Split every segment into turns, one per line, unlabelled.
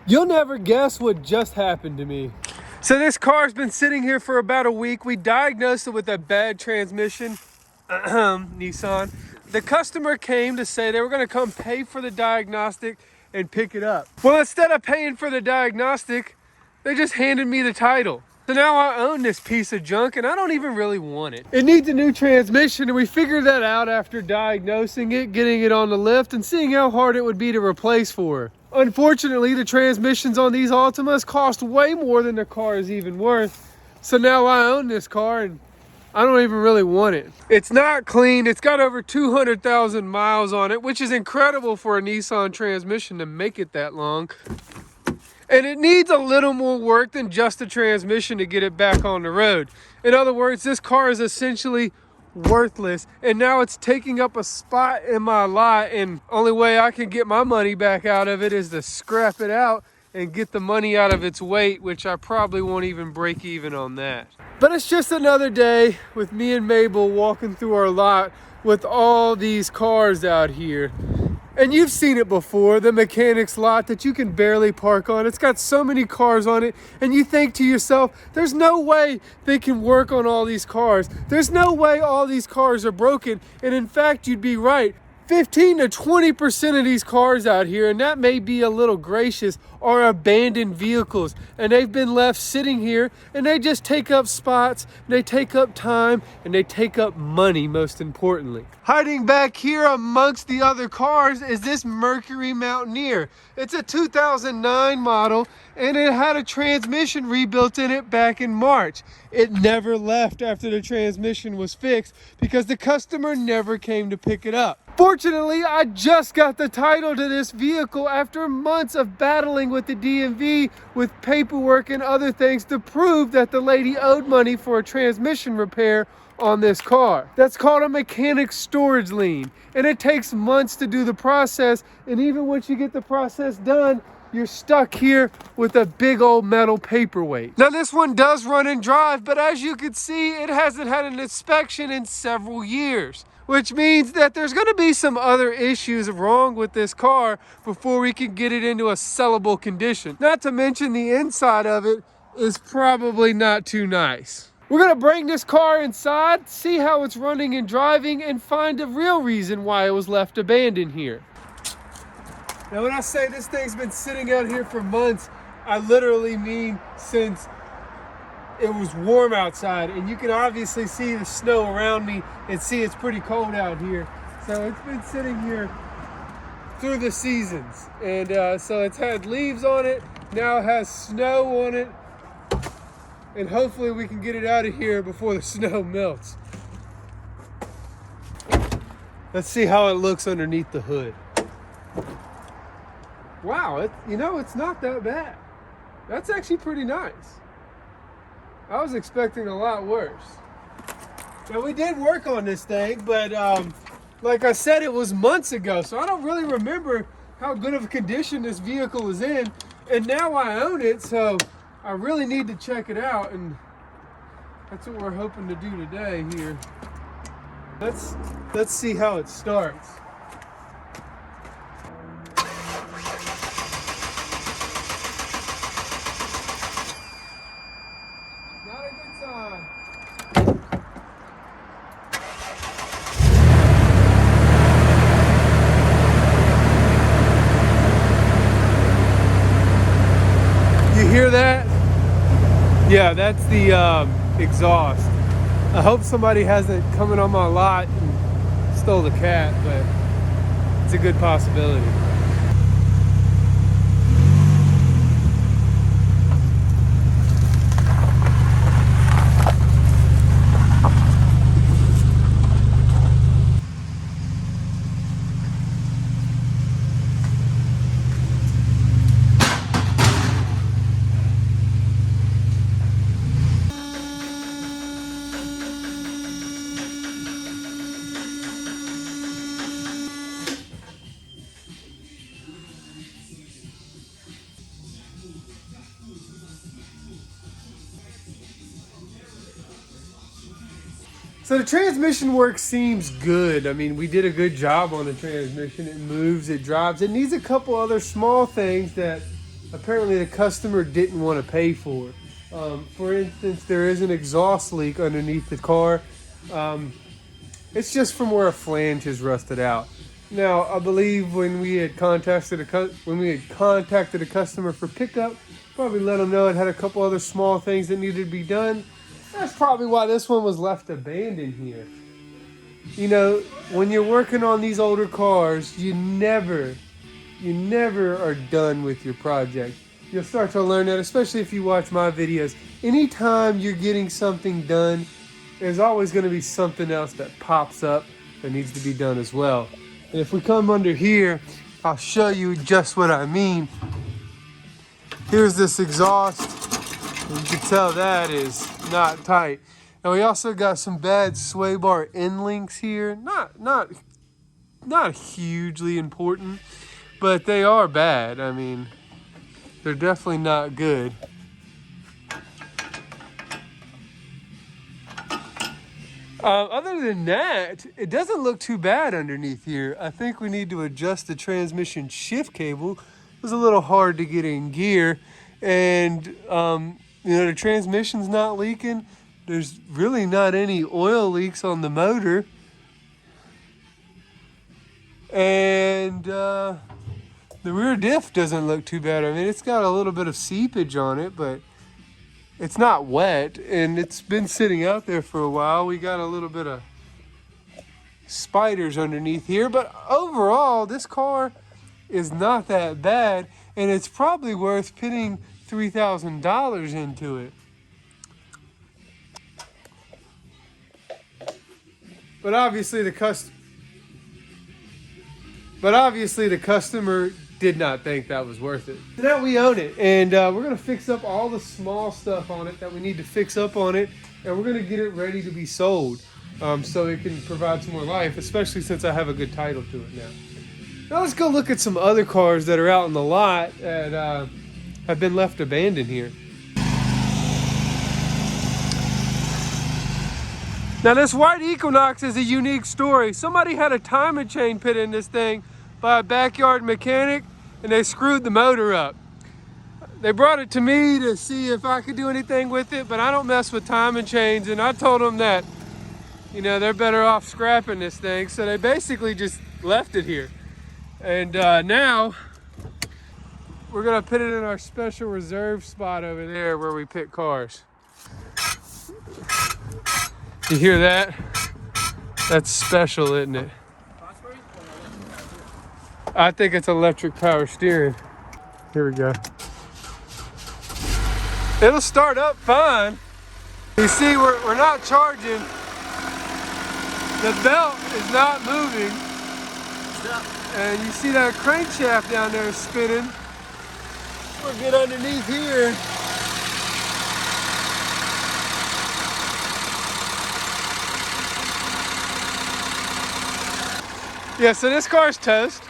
You'll never guess what just happened to me. So this car's been sitting here for about a week. We diagnosed it with a bad transmission, Nissan. The customer came to say they were gonna come pay for the diagnostic and pick it up. Well, instead of paying for the diagnostic, they just handed me the title. So now I own this piece of junk and I don't even really want it. It needs a new transmission, and we figured that out after diagnosing it, getting it on the lift, and seeing how hard it would be to replace for her. Unfortunately, the transmissions on these Altimas cost way more than the car is even worth. So now I own this car and I don't even really want it. It's not clean. It's got over 200,000 miles on it, which is incredible for a Nissan transmission to make it that long. And it needs a little more work than just the transmission to get it back on the road. In other words, this car is essentially worthless, and now it's taking up a spot in my lot, and only way I can get my money back out of it is to scrap it out and get the money out of its weight, which I probably won't even break even on that. But it's just another day with me and Mabel walking through our lot with all these cars out here. And you've seen it before, the mechanic's lot that you can barely park on. It's got so many cars on it, and you think to yourself, there's no way they can work on all these cars. There's no way all these cars are broken. And in fact, you'd be right. 15 to 20% of these cars out here, and that may be a little gracious, are abandoned vehicles, and they've been left sitting here, and they just take up spots, they take up time, and they take up money, most importantly. Hiding back here amongst the other cars is this Mercury Mountaineer. It's a 2009 model, and it had a transmission rebuilt in it back in March. It never left after the transmission was fixed because the customer never came to pick it up. Fortunately, I just got the title to this vehicle after months of battling with the DMV with paperwork and other things to prove that the lady owed money for a transmission repair on this car. That's called a mechanic storage lien, and it takes months to do the process, and even once you get the process done, you're stuck here with a big old metal paperweight. Now this one does run and drive, but as you can see, it hasn't had an inspection in several years, which means that there's gonna be some other issues wrong with this car before we can get it into a sellable condition. Not to mention the inside of it is probably not too nice. We're gonna bring this car inside, see how it's running and driving, and find the real reason why it was left abandoned here. Now when I say this thing's been sitting out here for months, I literally mean since it was warm outside, and you can obviously see the snow around me and see it's pretty cold out here. So it's been sitting here through the seasons, and so it's had leaves on it, now it has snow on it, and hopefully we can get it out of here before the snow melts. Let's see how it looks underneath the hood. Wow, it's not that bad. That's actually pretty nice. I was expecting a lot worse. Now we did work on this thing, but like I said, it was months ago, so I don't really remember how good of a condition this vehicle is in. And now I own it, so I really need to check it out, and that's what we're hoping to do today here. Let's see how it starts. Not a good sign. You hear that? Yeah, that's the exhaust. I hope somebody hasn't come in on my lot and stole the cat, but it's a good possibility. So the transmission work seems good. I mean, we did a good job on the transmission. It moves, it drives. It needs a couple other small things that apparently the customer didn't want to pay for. For instance, there is an exhaust leak underneath the car. It's just from where a flange has rusted out. Now, I believe when we had contacted a customer for pickup, probably let them know it had a couple other small things that needed to be done. That's probably why this one was left abandoned here. You know, when you're working on these older cars, you never are done with your project. You'll start to learn that, especially if you watch my videos. Anytime you're getting something done, there's always going to be something else that pops up that needs to be done as well. And if we come under here, I'll show you just what I mean. Here's this exhaust. You can tell that is not tight. And we also got some bad sway bar end links here. Not hugely important, but they are bad. I mean, they're definitely not good. Other than that, it doesn't look too bad underneath here. I think we need to adjust the transmission shift cable. It was a little hard to get in gear, and you know, the transmission's not leaking. There's really not any oil leaks on the motor. And the rear diff doesn't look too bad. I mean, it's got a little bit of seepage on it, but it's not wet, and it's been sitting out there for a while. We got a little bit of spiders underneath here, but overall, this car is not that bad, and it's probably worth putting $3,000 into it. But obviously the customer did not think that was worth it. So now we own it, and we're gonna fix up all the small stuff on it that we need to fix up on it, and we're gonna get it ready to be sold, so it can provide some more life, especially since I have a good title to it now. Now let's go look at some other cars that are out in the lot that have been left abandoned here. Now this white Equinox is a unique story. Somebody had a timing chain put in this thing by a backyard mechanic, and they screwed the motor up. They brought it to me to see if I could do anything with it, but I don't mess with timing chains, and I told them that, you know, they're better off scrapping this thing. So they basically just left it here. And now we're gonna put it in our special reserve spot over there where we pick cars. You hear that? That's special, isn't it? I think it's electric power steering. Here we go. It'll start up fine. You see, we're not charging. The belt is not moving. And you see that crankshaft down there spinning. We'll get underneath here. Yeah, so this car's toast.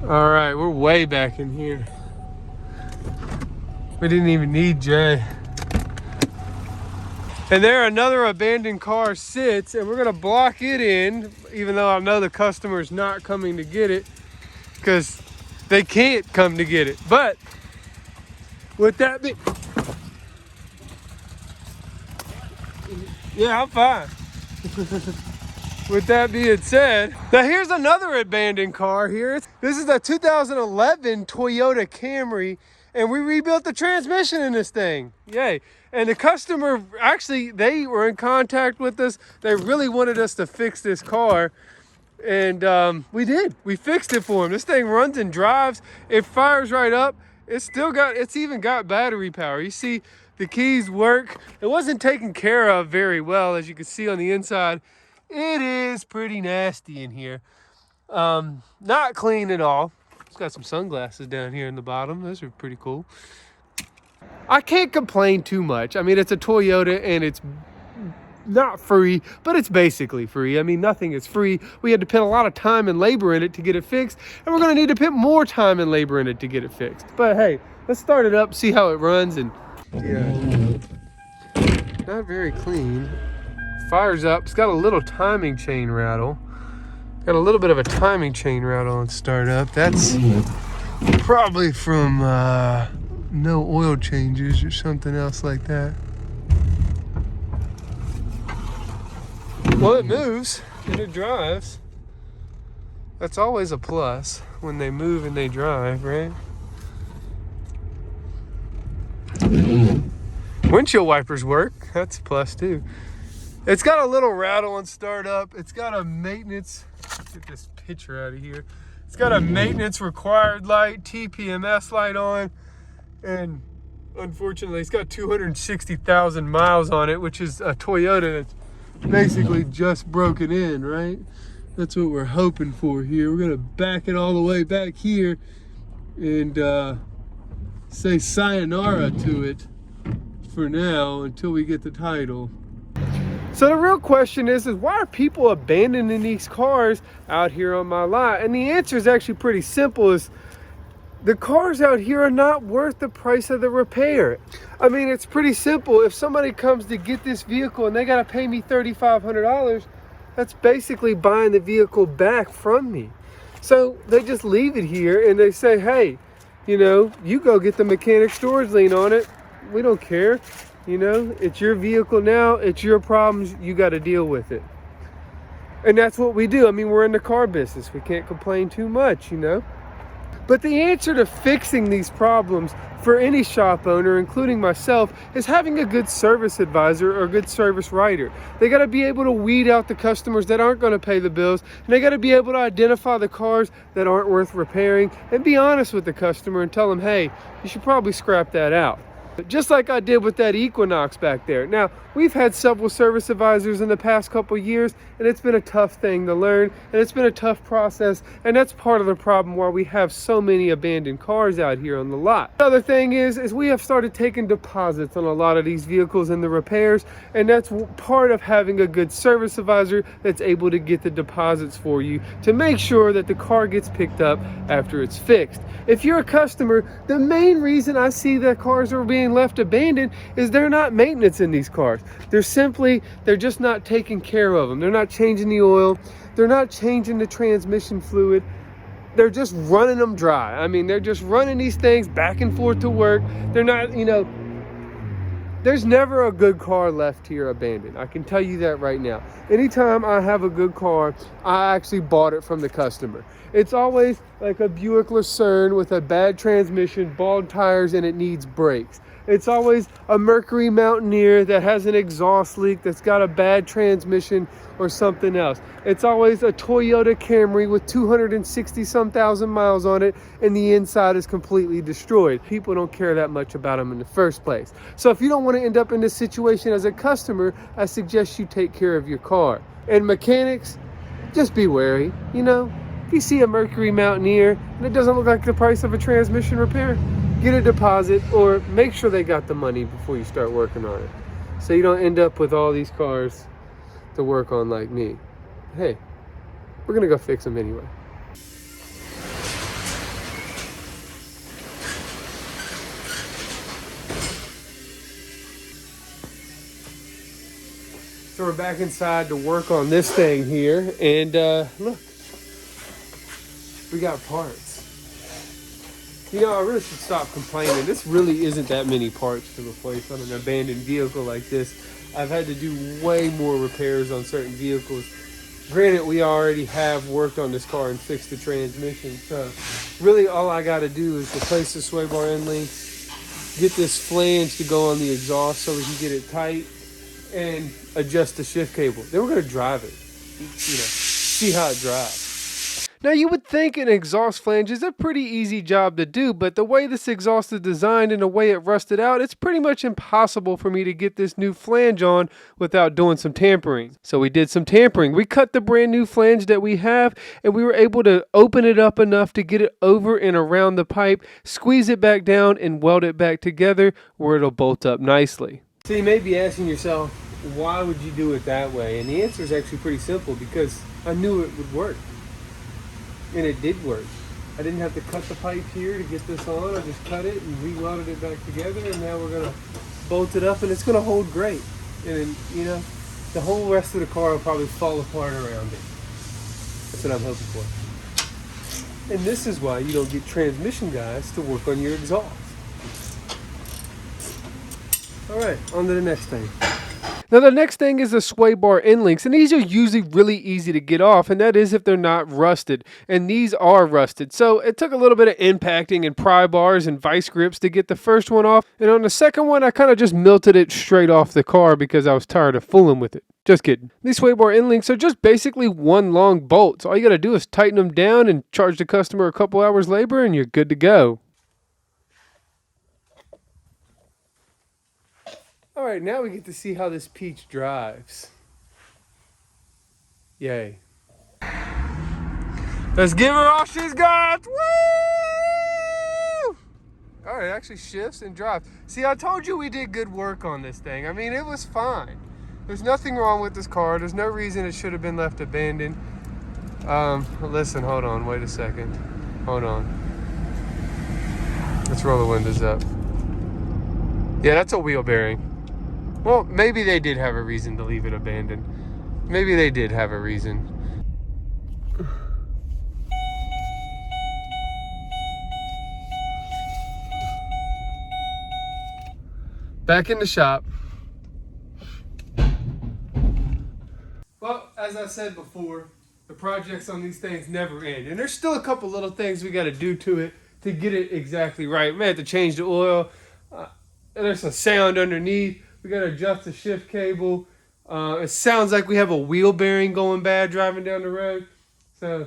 All right, we're way back in here. We didn't even need Jay. And there another abandoned car sits, and we're gonna block it in, even though I know the customer's not coming to get it, because they can't come to get it. But with that be, yeah, I'm fine. With that being said, now here's another abandoned car here. This is a 2011 Toyota Camry, and we rebuilt the transmission in this thing. Yay. And the customer, actually, they were in contact with us. They really wanted us to fix this car. And we did. We fixed it for them. This thing runs and drives. It fires right up. It's even got battery power. You see, the keys work. It wasn't taken care of very well, as you can see on the inside. It is pretty nasty in here. Not clean at all. It's got some sunglasses down here in the bottom. Those are pretty cool. I can't complain too much. I mean, it's a Toyota, and it's not free, but it's basically free. I mean, nothing is free. We had to put a lot of time and labor in it to get it fixed, and we're gonna need to put more time and labor in it to get it fixed. But hey, let's start it up, see how it runs. And yeah, not very clean. Fires up. It's got a little timing chain rattle. Got a little bit of a timing chain rattle on startup. That's probably from no oil changes or something else like that. Well, it moves and it drives. That's always a plus when they move and they drive, right? Windshield wipers work. That's a plus too. It's got a little rattle on startup. It's got a maintenance, get this picture out of here. It's got a maintenance required light, TPMS light on, and unfortunately it's got 260,000 miles on it, which is a Toyota that's basically just broken in, right? That's what we're hoping for here. We're gonna back it all the way back here and say sayonara to it for now until we get the title. So the real question is why are people abandoning these cars out here on my lot? And the answer is actually pretty simple. Is the cars out here are not worth the price of the repair. I mean, it's pretty simple. If somebody comes to get this vehicle and they got to pay me $3,500, that's basically buying the vehicle back from me. So they just leave it here and they say, hey, you know, you go get the mechanic storage lien on it. We don't care. You know, it's your vehicle now. It's your problems. You got to deal with it. And that's what we do. I mean, we're in the car business. We can't complain too much, you know. But the answer to fixing these problems for any shop owner, including myself, is having a good service advisor or a good service writer. They got to be able to weed out the customers that aren't going to pay the bills, and they got to be able to identify the cars that aren't worth repairing and be honest with the customer and tell them, hey, you should probably scrap that out. Just like I did with that Equinox back there. Now, we've had several service advisors in the past couple years, and it's been a tough thing to learn, and it's been a tough process, and that's part of the problem why we have so many abandoned cars out here on the lot. The other thing is we have started taking deposits on a lot of these vehicles and the repairs, and that's part of having a good service advisor that's able to get the deposits for you to make sure that the car gets picked up after it's fixed. If you're a customer, the main reason I see that cars are being left abandoned is they're not maintenance in these cars. They're just not taking care of them. They're not changing the oil. They're not changing the transmission fluid. They're just running them dry. I mean, they're just running these things back and forth to work. They're not, you know, there's never a good car left here abandoned. I can tell you that right now. Anytime I have a good car, I actually bought it from the customer. It's always like a Buick Lucerne with a bad transmission, bald tires, and it needs brakes. It's always a Mercury Mountaineer that has an exhaust leak, that's got a bad transmission or something else. It's always a Toyota Camry with 260-some thousand miles on it and the inside is completely destroyed. People don't care that much about them in the first place. So if you don't want to end up in this situation as a customer, I suggest you take care of your car. And mechanics, just be wary, you know. If you see a Mercury Mountaineer and it doesn't look like the price of a transmission repair, get a deposit or make sure they got the money before you start working on it. So you don't end up with all these cars to work on like me. Hey, we're gonna go fix them anyway. So we're back inside to work on this thing here, and look, we got parts. You know, I really should stop complaining. This really isn't that many parts to replace on an abandoned vehicle like this. I've had to do way more repairs on certain vehicles. Granted, we already have worked on this car and fixed the transmission, so really all I got to do is replace the sway bar end links, get this flange to go on the exhaust so we can get it tight, and adjust the shift cable. Then we're going to drive it, you know, see how it drives. Now, you would think an exhaust flange is a pretty easy job to do, but the way this exhaust is designed and the way it rusted out, it's pretty much impossible for me to get this new flange on without doing some tampering. So we did some tampering. We cut the brand new flange that we have, and we were able to open it up enough to get it over and around the pipe, squeeze it back down, and weld it back together where it'll bolt up nicely. So you may be asking yourself, why would you do it that way? And the answer is actually pretty simple, because I knew it would work. And it did work. I didn't have to cut the pipe here to get this on. I just cut it and re-welded it back together, and now we're gonna bolt it up, and it's gonna hold great. And you know, the whole rest of the car will probably fall apart around it. That's what I'm hoping for. And this is why you don't get transmission guys to work on your exhaust. All right, on to the next thing. Now the next thing is the sway bar end links, and these are usually really easy to get off, and that is if they're not rusted, and these are rusted. So it took a little bit of impacting and pry bars and vice grips to get the first one off, and on the second one I kind of just melted it straight off the car because I was tired of fooling with it. Just kidding. These sway bar end links are just basically one long bolt, so all you got to do is tighten them down and charge the customer a couple hours labor, and you're good to go. All right, now we get to see how this peach drives. Yay. Let's give her all she's got. Woo! All right, it actually shifts and drives. See, I told you we did good work on this thing. I mean, it was fine. There's nothing wrong with this car. There's no reason it should have been left abandoned. Listen, hold on, wait a second. Hold on. Let's roll the windows up. Yeah, that's a wheel bearing. Well, maybe they did have a reason to leave it abandoned. Maybe they did have a reason. Back in the shop. Well, as I said before, the projects on these things never end. And there's still a couple little things we got to do to it to get it exactly right. We have to change the oil. There's some sound underneath. We got to adjust the shift cable. It sounds like we have a wheel bearing going bad driving down the road. So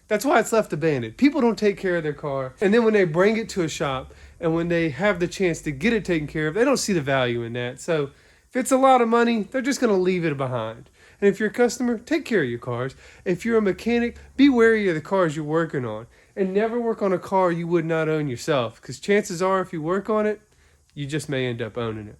that's why it's left abandoned. People don't take care of their car. And then when they bring it to a shop and when they have the chance to get it taken care of, they don't see the value in that. So if it's a lot of money, they're just going to leave it behind. And if you're a customer, take care of your cars. If you're a mechanic, be wary of the cars you're working on. And never work on a car you would not own yourself. Because chances are, if you work on it, you just may end up owning it.